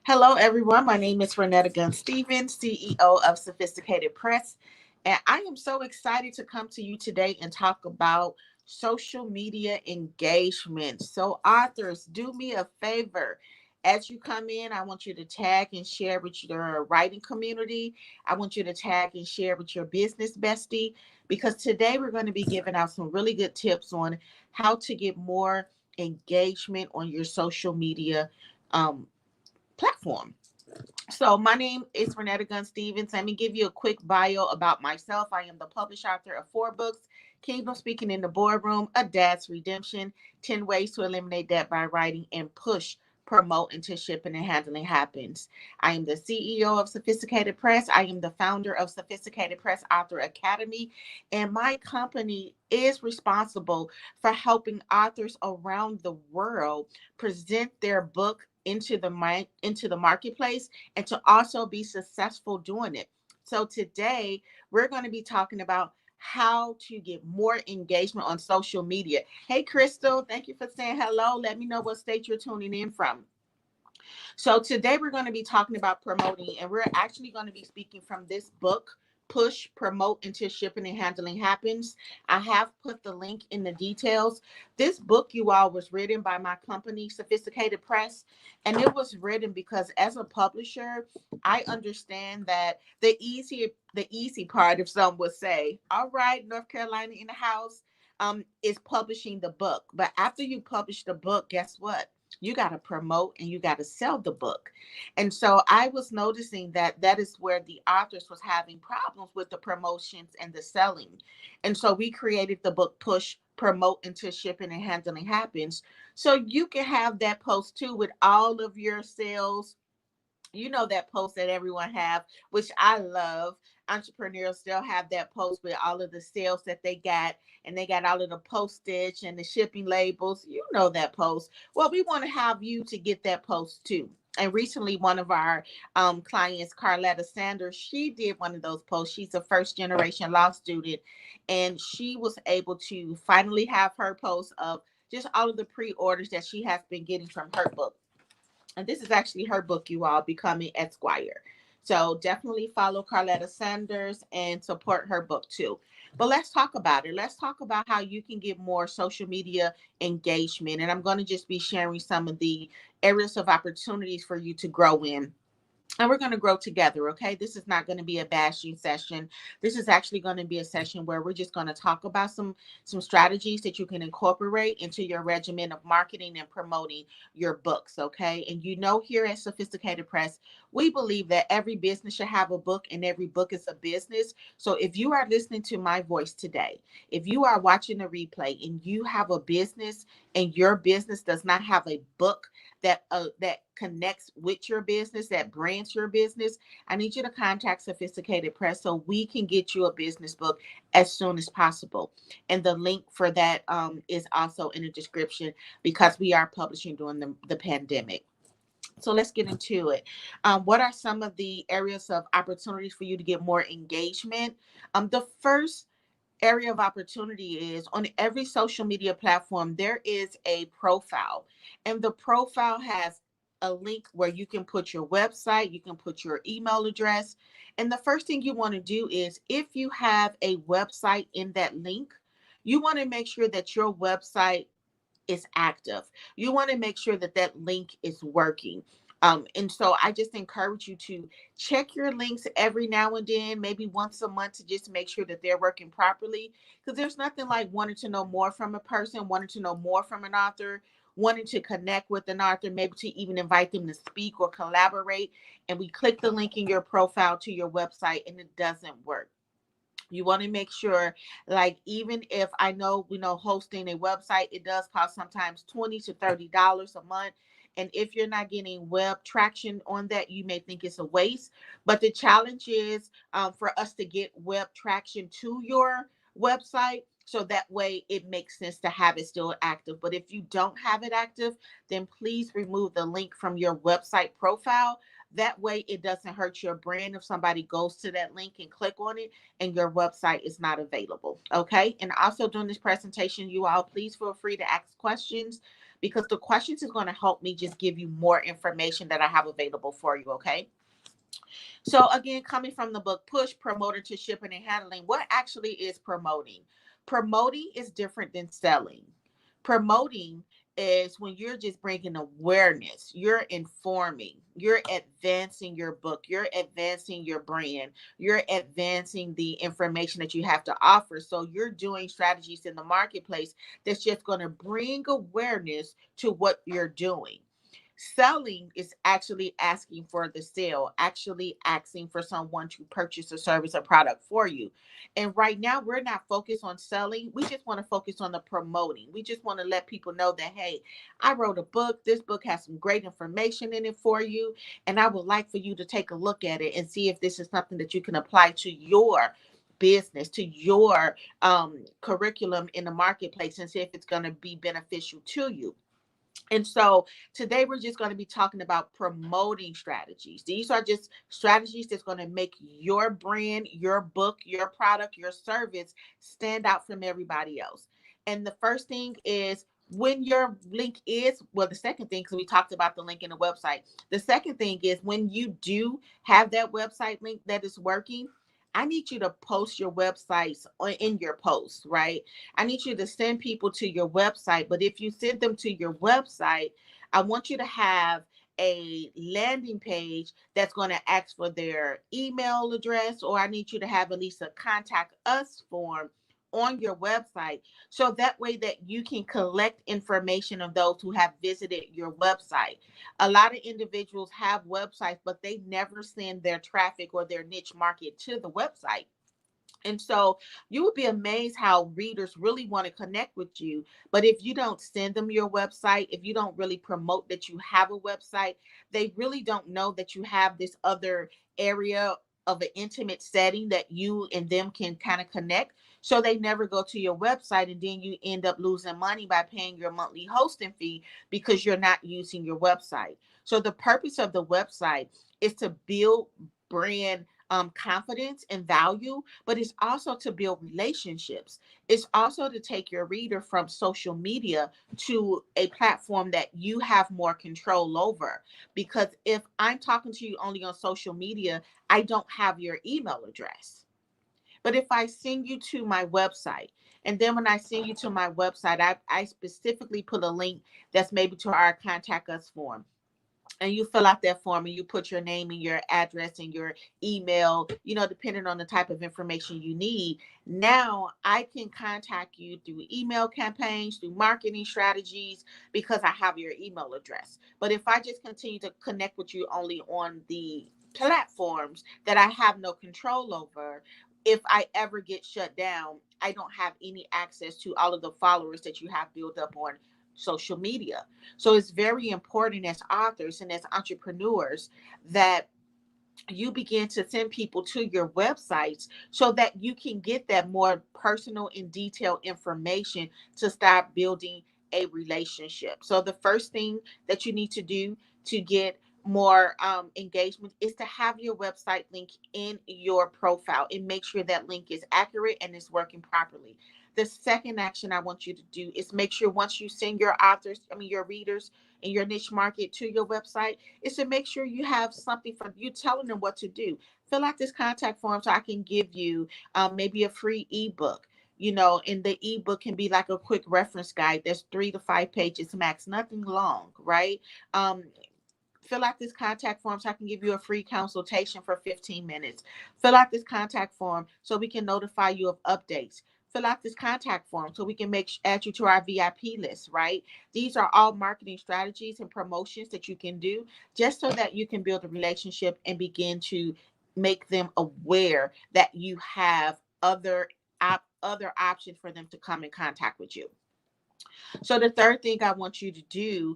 Hello, everyone. My name is Renetta Gunn Stevens, CEO of Sophisticated Press, and I am so excited to come to you today and talk about social media engagement. So, authors, do me a favor. As you come in, I want you to tag and share with your writing community. I want you to tag and share with your business bestie because today we're going to be giving out some really good tips on how to get more engagement on your social media um, platform. So, my name is Renetta Gunn Stevens. Let me give you a quick bio about myself. I am the published author of four books: Kingdom Speaking in the Boardroom, A Dad's Redemption, 10 Ways to Eliminate Debt by Writing, and Push, Promote Until Shipping and Handling Happens. I am the CEO of Sophisticated Press. I am the founder of Sophisticated Press Author Academy, and my company is responsible for helping authors around the world present their book into the marketplace and to also be successful doing it. So today we're going to be talking about how to get more engagement on social media. Hey Crystal, thank you for saying hello. Let me know what state you're tuning in from. So today we're going to be talking about promoting, and we're actually going to be speaking from this book, Push, Promote Until Shipping and Handling Happens. I have put the link in the details. This book, you all, was written by my company, Sophisticated Press, and it was written because as a publisher, I understand that the easy part, if some would say, all right, North Carolina in the house, is publishing the book. But after you publish the book, guess what? You got to promote and you got to sell the book. And so I was noticing that that is where the authors was having problems with the promotions and the selling. And so we created the book Push, Promote Until Shipping and Handling Happens. So you can have that post too with all of your sales. You know that post that everyone have, which I love. Entrepreneurs still have that post with all of the sales that they got, and they got all of the postage and the shipping labels. You know that post. Well, we want to have you to get that post too. And recently, one of our clients, Carletta Sanders, she did one of those posts. She's a first generation law student, and she was able to finally have her post of just all of the pre-orders that she has been getting from her book. And this is actually her book, you all, Becoming Esquire. So definitely follow Carletta Sanders and support her book too. But let's talk about it. Let's talk about how you can get more social media engagement. And I'm going to just be sharing some of the areas of opportunities for you to grow in, and we're going to grow together. Okay, this is not going to be a bashing session. This is actually going to be a session where we're just going to talk about some strategies that you can incorporate into your regimen of marketing and promoting your books. Okay, and you know, here at Sophisticated Press, we believe that every business should have a book and every book is a business. So if you are listening to my voice today, if you are watching the replay and you have a business and your business does not have a book that connects with your business, that brands your business, I need you to contact Sophisticated Press so we can get you a business book as soon as possible. And the link for that is also in the description because we are publishing during the pandemic. So let's get into it. What are some of the areas of opportunities for you to get more engagement? The first area of opportunity is on every social media platform, there is a profile, and the profile has a link where you can put your website, you can put your email address. And the first thing you want to do is if you have a website in that link, you want to make sure that your website is active. You want to make sure that that link is working. And so I just encourage you to check your links every now and then, maybe once a month, to just make sure that they're working properly. Because there's nothing like wanting to know more from a person, wanting to know more from an author, wanting to connect with an author, maybe to even invite them to speak or collaborate. And we click the link in your profile to your website and it doesn't work. You want to make sure, like, even if I know, hosting a website, it does cost sometimes $20 to $30 a month. And if you're not getting web traction on that, you may think it's a waste. But the challenge is for us to get web traction to your website. So that way it makes sense to have it still active. But if you don't have it active, then please remove the link from your website profile. That way it doesn't hurt your brand if somebody goes to that link and click on it and your website is not available. Okay. And also during this presentation, you all, please feel free to ask questions. because the questions is going to help me just give you more information that I have available for you. Okay. So again, coming from the book Push Promoter to Shipping and Handling, what actually is promoting? Promoting is different than selling. Promoting is when you're just bringing awareness, you're informing, you're advancing your book, you're advancing your brand, you're advancing the information that you have to offer. So you're doing strategies in the marketplace that's just going to bring awareness to what you're doing. Selling is actually asking for the sale, actually asking for someone to purchase a service or product for you. And right now, we're not focused on selling. We just want to focus on the promoting. We just want to let people know that, hey, I wrote a book. This book has some great information in it for you. And I would like for you to take a look at it and see if this is something that you can apply to your business, to your curriculum in the marketplace, and see if it's going to be beneficial to you. And so today we're just going to be talking about promoting strategies. These are just strategies that's going to make your brand, your book, your product, your service stand out from everybody else. And the first thing is when your link is, well, the second thing, because we talked about the link in the website. The second thing is when you do have that website link that is working, I need you to post your websites in your posts, right? I need you to send people to your website. But if you send them to your website, I want you to have a landing page that's going to ask for their email address, or I need you to have at least a contact us form on your website, so that way that you can collect information of those who have visited your website. A lot of individuals have websites, but they never send their traffic or their niche market to the website. And so you would be amazed how readers really want to connect with you. But if you don't send them your website, if you don't really promote that you have a website, they really don't know that you have this other area of an intimate setting that you and them can kind of connect. So they never go to your website, and then you end up losing money by paying your monthly hosting fee because you're not using your website. So the purpose of the website is to build brand confidence and value, but it's also to build relationships. It's also to take your reader from social media to a platform that you have more control over. Because if I'm talking to you only on social media, I don't have your email address. But if I send you to my website, and then when I send you to my website, I specifically put a link that's maybe to our contact us form, and you fill out that form and you put your name and your address and your email, depending on the type of information you need. Now I can contact you through email campaigns, through marketing strategies, because I have your email address. But if I just continue to connect with you only on the platforms that I have no control over, if I ever get shut down, I don't have any access to all of the followers that you have built up on social media. So it's very important as authors and as entrepreneurs that you begin to send people to your websites so that you can get that more personal and detailed information to start building a relationship. So the first thing that you need to do to get more engagement is to have your website link in your profile and make sure that link is accurate and is working properly. The second action I want you to do is make sure once you send your readers in your niche market to your website, is to make sure you have something from you telling them what to do. Fill out this contact form so I can give you maybe a free ebook. And the ebook can be like a quick reference guide that's 3 to 5 pages max, nothing long, right? Um, Fill out this contact form so I can give you a free consultation for 15 minutes. Fill out this contact form so we can notify you of updates. Fill out this contact form so we can add you to our VIP list, right? These are all marketing strategies and promotions that you can do just so that you can build a relationship and begin to make them aware that you have other options for them to come in contact with you. So the third thing I want you to do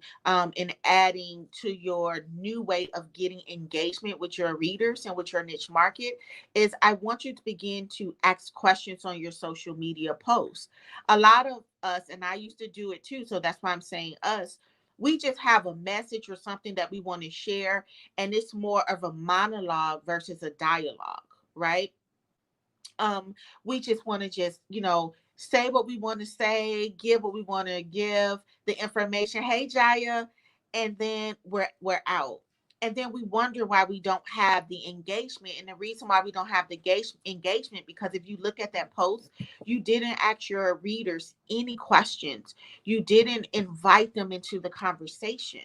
in adding to your new way of getting engagement with your readers and with your niche market is I want you to begin to ask questions on your social media posts. A lot of us, and I used to do it too, so that's why I'm saying us, we just have a message or something that we want to share, and it's more of a monologue versus a dialogue, right? We just want to just say what we want to say, give what we want to give, the information. Hey, Jaya, and then we're out. And then we wonder why we don't have the engagement. And the reason why we don't have the engagement, because if you look at that post, you didn't ask your readers any questions. You didn't invite them into the conversation.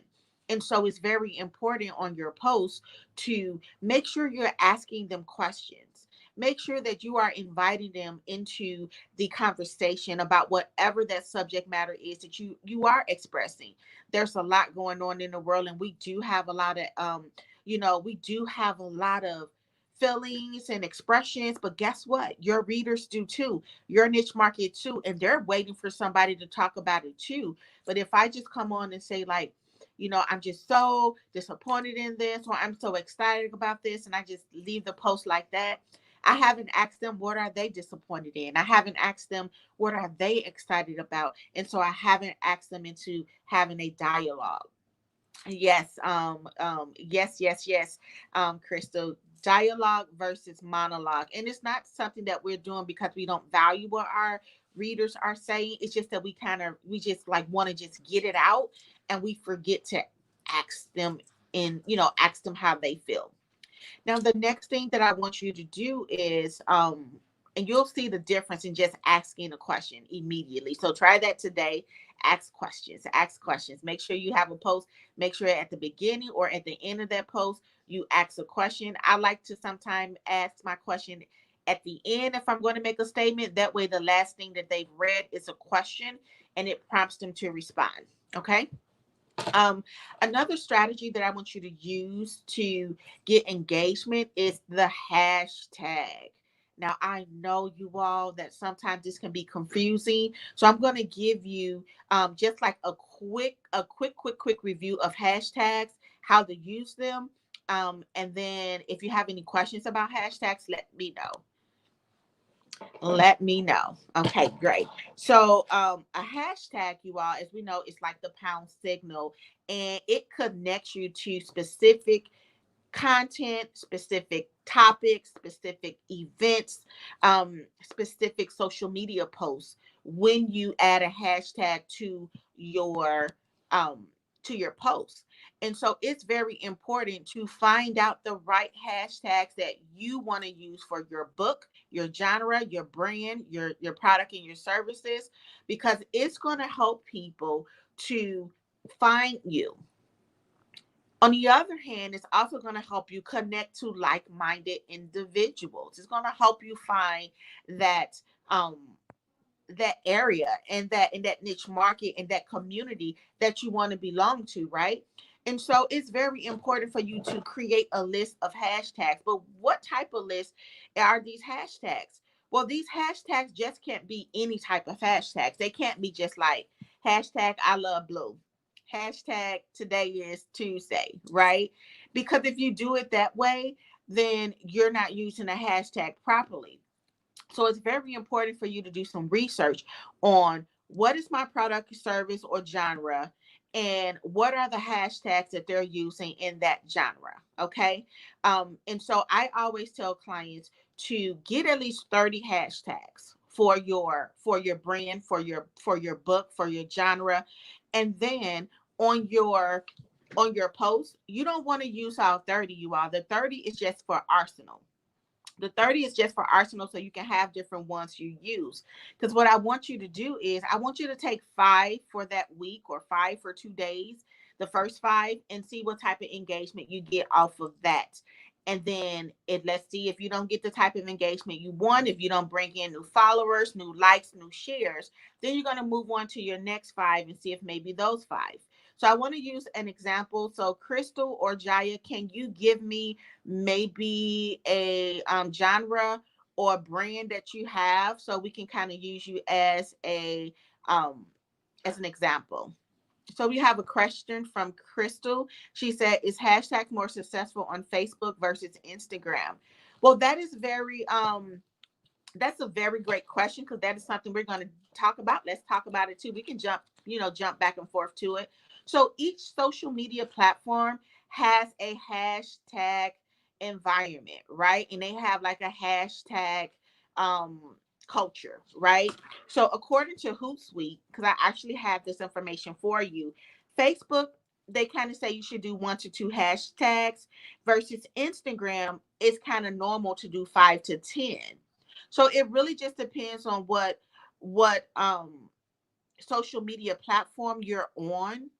And so it's very important on your post to make sure you're asking them questions. Make sure that you are inviting them into the conversation about whatever that subject matter is that you are expressing. There's a lot going on in the world, and we do have a lot of we do have a lot of feelings and expressions, but guess what? Your readers do too, your niche market too, and they're waiting for somebody to talk about it too. But if I just come on and say, like, I'm just so disappointed in this, or I'm so excited about this, and I just leave the post like that, I haven't asked them what are they disappointed in. I haven't asked them what are they excited about. And so I haven't asked them into having a dialogue. Yes, yes, Crystal. Dialogue versus monologue. And it's not something that we're doing because we don't value what our readers are saying. It's just that we just like want to just get it out, and we forget to ask them ask them how they feel. Now, the next thing that I want you to do is, and you'll see the difference in just asking a question immediately. So try that today. Ask questions, ask questions. Make sure you have a post. Make sure at the beginning or at the end of that post, you ask a question. I like to sometimes ask my question at the end if I'm going to make a statement. That way, the last thing that they've read is a question and it prompts them to respond. Okay. Um, Another strategy that I want you to use to get engagement is the hashtag. Now, I know you all that sometimes this can be confusing. So I'm going to give you just like a quick review of hashtags, how to use them. And then if you have any questions about hashtags, let me know. Let me know. Okay, great. So, a hashtag, you all, as we know, is like the pound signal, and it connects you to specific content, specific topics, specific events, specific social media posts. When you add a hashtag your um, to your post, and so it's very important to find out the right hashtags that you want to use for your book, your genre, your brand, your product, and your services, because it's going to help people to find you. On the other hand, it's also going to help you connect to like-minded individuals. It's going to help you find that um that area and that niche market and that community that you want to belong to, right? And so it's very important for you to create a list of hashtags. But what type of list are these hashtags? Well, these hashtags just can't be any type of hashtags. They can't be just like hashtag I love blue, hashtag today is Tuesday, right? Because if you do it that way, then you're not using a hashtag properly. So it's very important for you to do some research on what is my product, service, or genre, and what are the hashtags that they're using in that genre. Okay. And so I always tell clients to get at least 30 hashtags for your brand, for your book, for your genre. And then on your post, you don't want to use all 30, you all. The 30 is just for arsenal. The 30 is just for arsenal, so you can have different ones you use. Because what I want you to do is I want you to take 5 for that week or 5 for 2 days, the first 5, and see what type of engagement you get off of that. And then let's see if you don't get the type of engagement you want, if you don't bring in new followers, new likes, new shares, then you're going to move on to your next 5 and see if maybe those 5. So I want to use an example. So Crystal or Jaya, can you give me maybe a genre or brand that you have so we can kind of use you um, as an example? So we have a question from Crystal. She said, "Is hashtag more successful on Facebook versus Instagram?" Well, that's a very great question, because that is something we're going to talk about. Let's talk about it too. We can jump back and forth to it. So each social media platform has a hashtag environment, right? And they have like a hashtag culture, right? So according to Hootsuite, because I actually have this information for you, Facebook, they kind of say you should do 1 to 2 hashtags versus Instagram, it's kind of normal to do 5 to 10. So it really just depends on what social media platform you're on.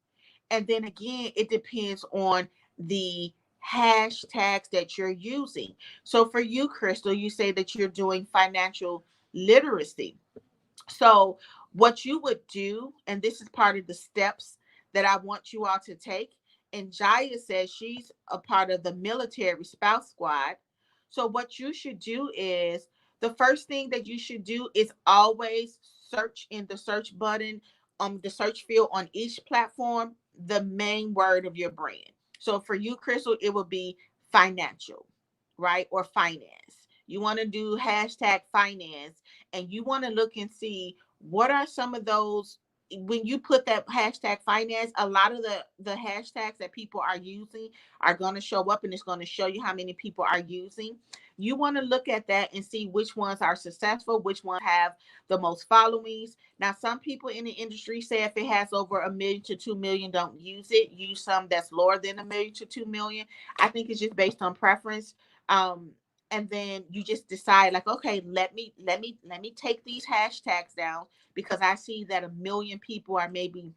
And then again, it depends on the hashtags that you're using. So for you, Crystal, you say that you're doing financial literacy. So, what you would do, and this is part of the steps that I want you all to take. And Jaya says she's a part of the military spouse squad. So, what you should do is the first thing that you should do is always search in the search button, the search field on each platform, the main word of your brand. So, for you, Crystal, it would be financial, right? Or finance. You want to do hashtag finance, and you want to look and see what are some of those. When you put that hashtag finance, a lot of the hashtags that people are using are going to show up, and it's going to show you how many people are using. You want to look at that and see which ones are successful, which ones have the most followings. Now, some people in the industry say if it has over 1 million to 2 million, don't use it. Use some that's lower than 1 million to 2 million. I think it's just based on preference. um and then you just decide, like, okay, let me take these hashtags down, because I see that 1 million people are maybe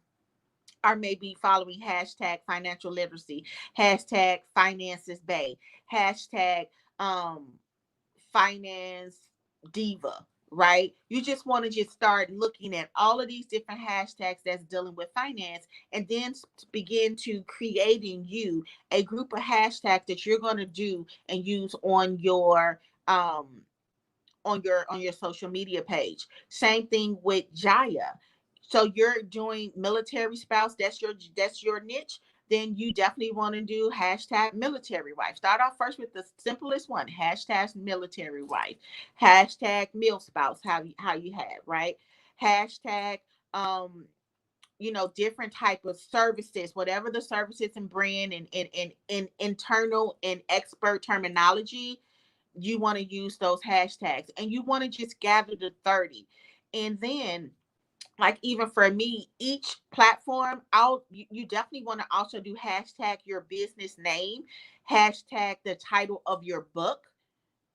following hashtag financial literacy, hashtag finances bay, hashtag um finance diva, right? You just want to just start looking at all of these different hashtags that's dealing with finance, and then begin to creating you a group of hashtags that you're going to do and use um on your social media page. Same thing with Jaya. So you're doing military spouse, that's your niche. Then you definitely want to do hashtag military wife. Start off first with the simplest one, hashtag military wife, hashtag meal spouse, how you have, right? Hashtag um different type of services, whatever the services and brand and internal and expert terminology, you want to use those hashtags, and you want to just gather the 30. And then, like, even for me, each platform, you definitely want to also do hashtag your business name, hashtag the title of your book,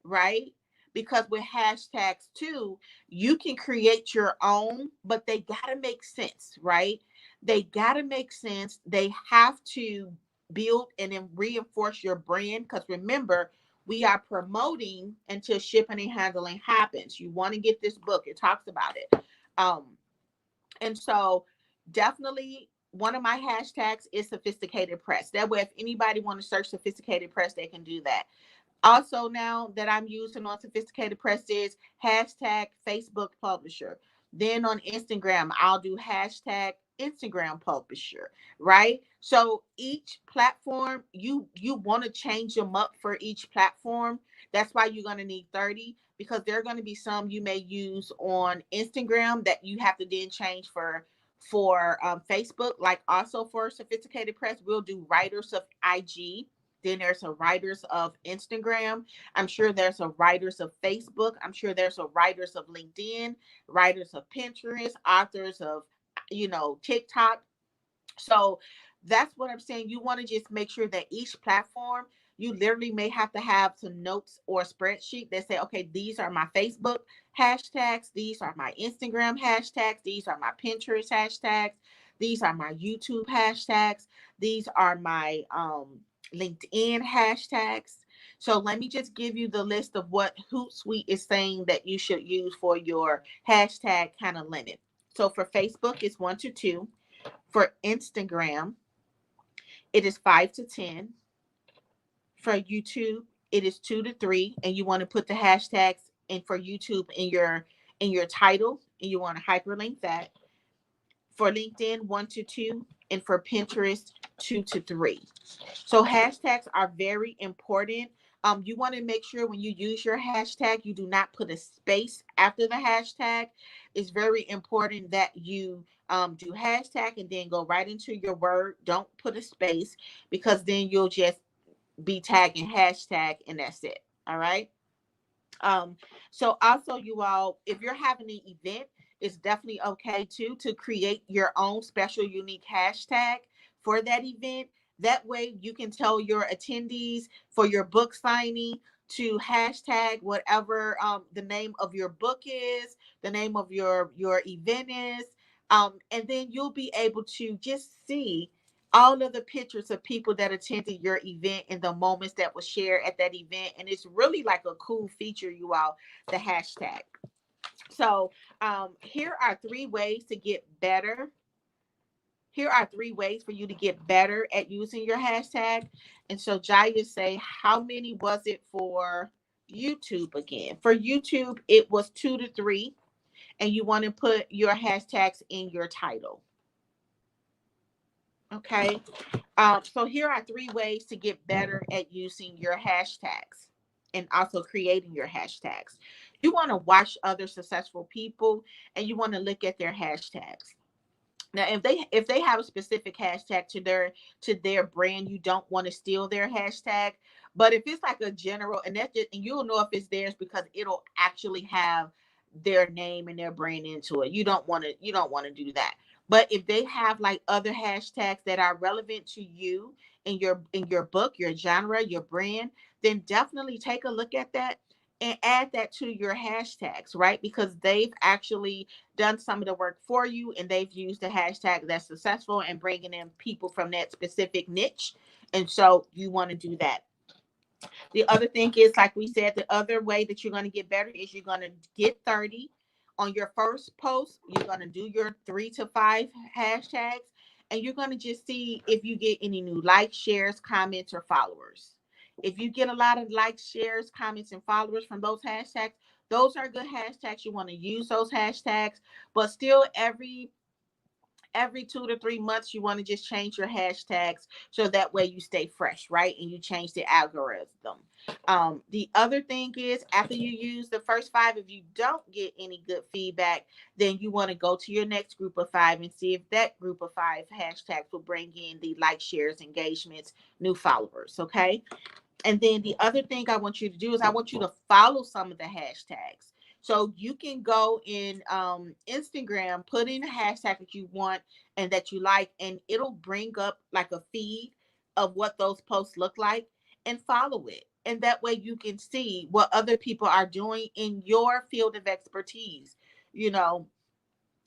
right? Because with hashtags too, you can create your own, but they got to make sense, right? They got to make sense. They have to build and then reinforce your brand, because remember, we are promoting until shipping and handling happens. You want to get this book, it talks about it. And so, definitely, one of my hashtags is sophisticated press. That way, if anybody want to search sophisticated press, they can do that. Also, now that I'm using on Sophisticated Press is hashtag Facebook Publisher. Then on Instagram, I'll do hashtag Instagram Publisher, right? So each platform, you want to change them up for each platform. That's why you're going to need 30, because there are going to be some you may use on Instagram that you have to then change for Facebook. Like, also for Sophisticated Press, we'll do writers of IG. Then there's a writers of Instagram. I'm sure there's a writers of Facebook. I'm sure there's a writers of LinkedIn, writers of Pinterest, authors of, TikTok. So that's what I'm saying. You want to just make sure that each platform, you literally may have to have some notes or a spreadsheet that say, okay, these are my Facebook hashtags, these are my Instagram hashtags, these are my Pinterest hashtags, these are my YouTube hashtags, these are my LinkedIn hashtags. So let me just give you the list of what Hootsuite is saying that you should use for your hashtag kind of limit. So for Facebook, it's 1 to 2. For Instagram, it is 5 to 10. For YouTube, it is 2 to 3. And you want to put the hashtags in for YouTube in your title, and you want to hyperlink that. For LinkedIn, 1 to 2, and for Pinterest, 2 to 3. So hashtags are very important. You want to make sure when you use your hashtag, you do not put a space after the hashtag. It's very important that you do hashtag and then go right into your word. Don't put a space, because then you'll just be tagging hashtag and that's it. All right. Um, so also you all, if you're having an event, it's definitely okay too to create your own special unique hashtag for that event. That way you can tell your attendees for your book signing to hashtag whatever the name of your book is, the name of your event is, and then you'll be able to just see all of the pictures of people that attended your event and the moments that was shared at that event. And it's really like a cool feature, you all, the hashtag. So here are three ways to get better. Here are three ways for you to get better at using your hashtag. And so Jaya say, how many was it for YouTube again? For YouTube, it was 2 to 3. And you want to put your hashtags in your title. Okay. So here are three ways to get better at using your hashtags and also creating your hashtags. You want to watch other successful people and you want to look at their hashtags. Now, if they have a specific hashtag to their brand, you don't want to steal their hashtag. But if it's like a general, and that's just, and you'll know if it's theirs because it'll actually have their name and their brand into it. You don't want to do that. But if they have like other hashtags that are relevant to you in your book, your genre, your brand, then definitely take a look at that and add that to your hashtags, right? Because they've actually done some of the work for you and they've used the hashtag that's successful and bringing in people from that specific niche. And so you want to do that. The other thing is, like we said, the other way that you're going to get better is you're going to get 30 on your first post. You're going to do your 3 to 5 hashtags and you're going to just see if you get any new likes, shares, comments, or followers. If you get a lot of likes, shares, comments, and followers from those hashtags, those are good hashtags. You want to use those hashtags, but still every 2 to 3 months you want to just change your hashtags so that way you stay fresh, right? And you change the algorithm. The other thing is, after you use the first 5, if you don't get any good feedback, then you want to go to your next group of 5 and see if that group of 5 hashtags will bring in the like, shares, engagements, new followers. Okay. And then the other thing I want you to do is I want you to follow some of the hashtags. So you can go in Instagram, put in a hashtag that you want and that you like, and it'll bring up like a feed of what those posts look like and follow it. And that way you can see what other people are doing in your field of expertise. You know,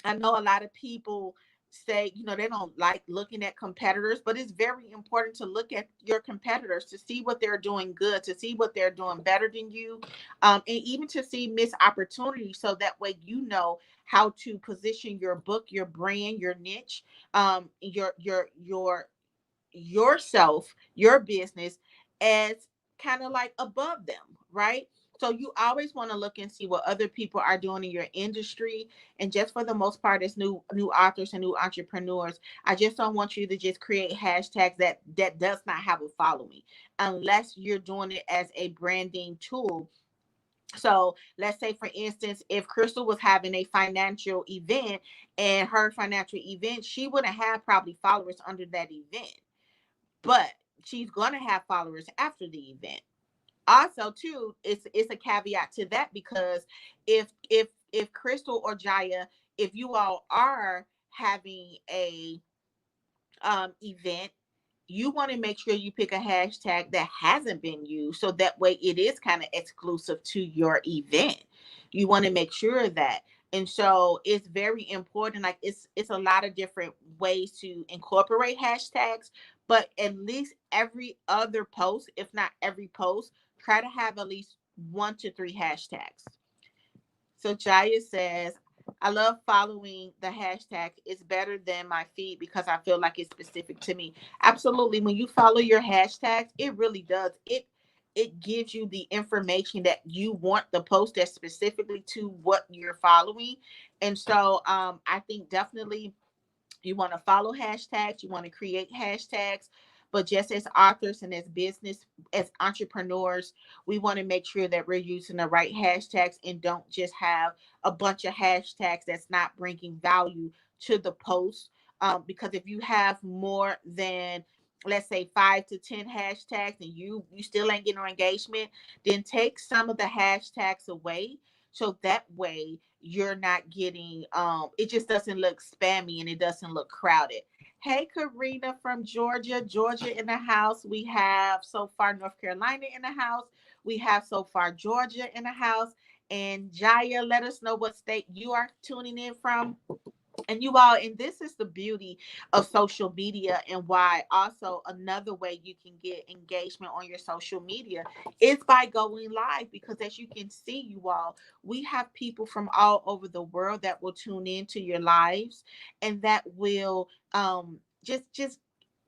I know a lot of people say, they don't like looking at competitors, but it's very important to look at your competitors to see what they're doing good, to see what they're doing better than you, and even to see missed opportunities so that way you know how to position your book, your brand, your niche, yourself, your business as kind of like above them, right? So you always want to look and see what other people are doing in your industry. And just for the most part, as new authors and new entrepreneurs, I just don't want you to just create hashtags that does not have a following, unless you're doing it as a branding tool. So let's say, for instance, if Crystal was having a financial event and her financial event, she wouldn't have probably followers under that event, but she's going to have followers after the event. Also too, it's a caveat to that, because if Crystal or Jaya, if you all are having a event, you want to make sure you pick a hashtag that hasn't been used so that way it is kind of exclusive to your event. You want to make sure of that. And so it's very important. Like, it's a lot of different ways to incorporate hashtags, but at least every other post, if not every post, try to have at least 1 to 3 hashtags. So Jaya says, I love following the hashtag. It's better than my feed because I feel like it's specific to me. Absolutely. When you follow your hashtags, it really does. It gives you the information that you want the post that's specifically to what you're following. And so I think definitely you want to follow hashtags, you want to create hashtags, but just as authors and as entrepreneurs, we want to make sure that we're using the right hashtags and don't just have a bunch of hashtags that's not bringing value to the post. Because if you have more than let's say 5 to 10 hashtags, and you still ain't getting no engagement, then take some of the hashtags away, so that way you're not getting it just doesn't look spammy and it doesn't look crowded. Hey, Karina from Georgia in the house. We have so far North Carolina in the house. We have so far Georgia in the house. And Jaya, let us know what state you are tuning in from. And you all, and this is the beauty of social media, and why also another way you can get engagement on your social media is by going live, because as you can see, you all, we have people from all over the world that will tune into your lives, and that will just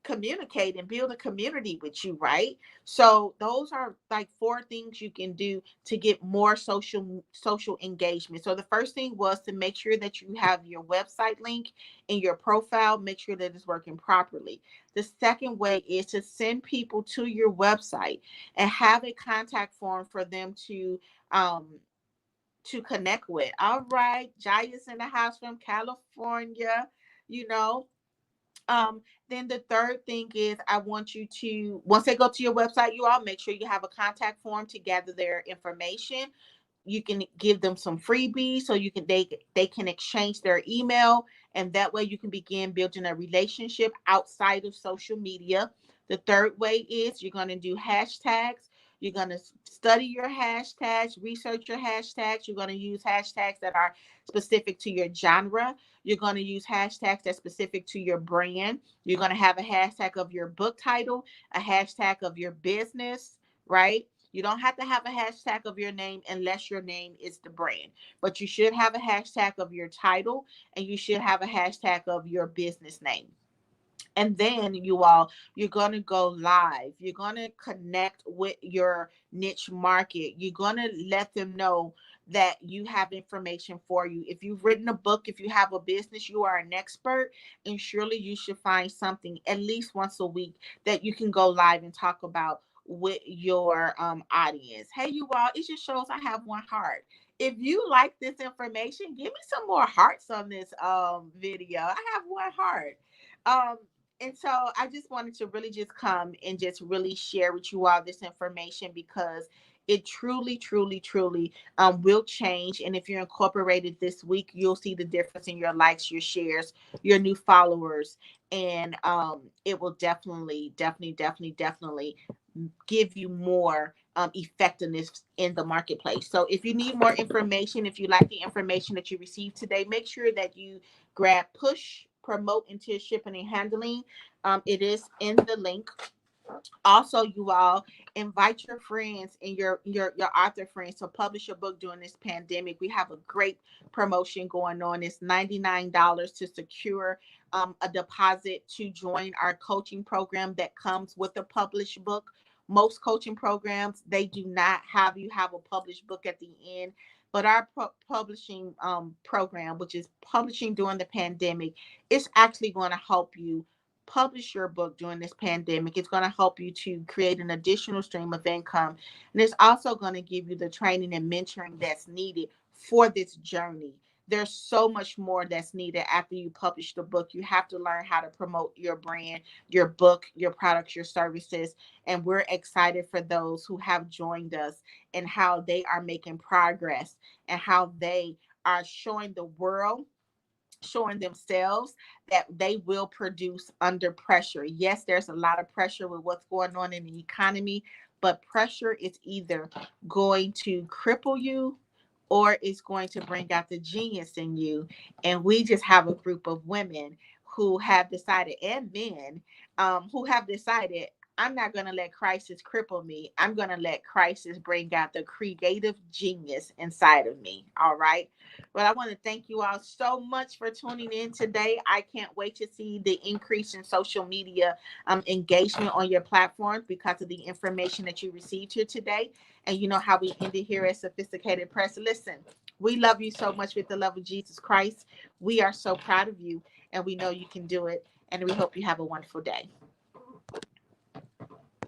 communicate and build a community with you, right? So those are like 4 things you can do to get more social engagement. So the first thing was to make sure that you have your website link in your profile, make sure that it's working properly. The second way is to send people to your website and have a contact form for them to connect with. All right, Jaya's in the house from California, you know. um, then the third thing is, I want you to, once they go to your website, you all make sure you have a contact form to gather their information. You can give them some freebies so you can they can exchange their email, and that way you can begin building a relationship outside of social media. The third way is you're going to do hashtags. You're going to study your hashtags, research your hashtags. You're going to use hashtags that are specific to your genre. You're going to use hashtags that's specific to your brand. You're going to have a hashtag of your book title, a hashtag of your business, right? You don't have to have a hashtag of your name unless your name is the brand, but you should have a hashtag of your title, and you should have a hashtag of your business name. And then you all, you're going to go live. You're going to connect with your niche market. You're going to let them know that you have information for you. If you've written a book, if you have a business, you are an expert, and surely you should find something at least once a week that you can go live and talk about with your audience. Hey, you all, it just shows I have one heart. If you like this information, give me some more hearts on this video. I have one heart. um and so I just wanted to really just come and just really share with you all this information, because it truly, truly, truly will change. And if you're incorporated this week, you'll see the difference in your likes, your shares, your new followers. And it will definitely, definitely, definitely, definitely give you more effectiveness in the marketplace. So if you need more information, if you like the information that you received today, make sure that you grab push promote into shipping and handling. It is in the link. Also, you all, invite your friends and your author friends to publish your book during this pandemic. We have a great promotion going on. It's $99 to secure a deposit to join our coaching program that comes with a published book. Most coaching programs, they do not have you have a published book at the end, but our publishing program, which is publishing during the pandemic, it's actually going to help you publish your book during this pandemic. It's going to help you to create an additional stream of income. And it's also going to give you the training and mentoring that's needed for this journey. There's so much more that's needed after you publish the book. You have to learn how to promote your brand, your book, your products, your services. And we're excited for those who have joined us and how they are making progress and how they are showing the world, showing themselves that they will produce under pressure. Yes, there's a lot of pressure with what's going on in the economy, but pressure is either going to cripple you or it's going to bring out the genius in you. And we just have a group of women who have decided, and men who have decided, I'm not going to let crisis cripple me. I'm going to let crisis bring out the creative genius inside of me. All right. But I want to thank you all so much for tuning in today. I can't wait to see the increase in social media engagement on your platforms because of the information that you received here today. And you know how we end it here at Sophisticated Press. Listen, we love you so much with the love of Jesus Christ. We are so proud of you, and we know you can do it. And we hope you have a wonderful day.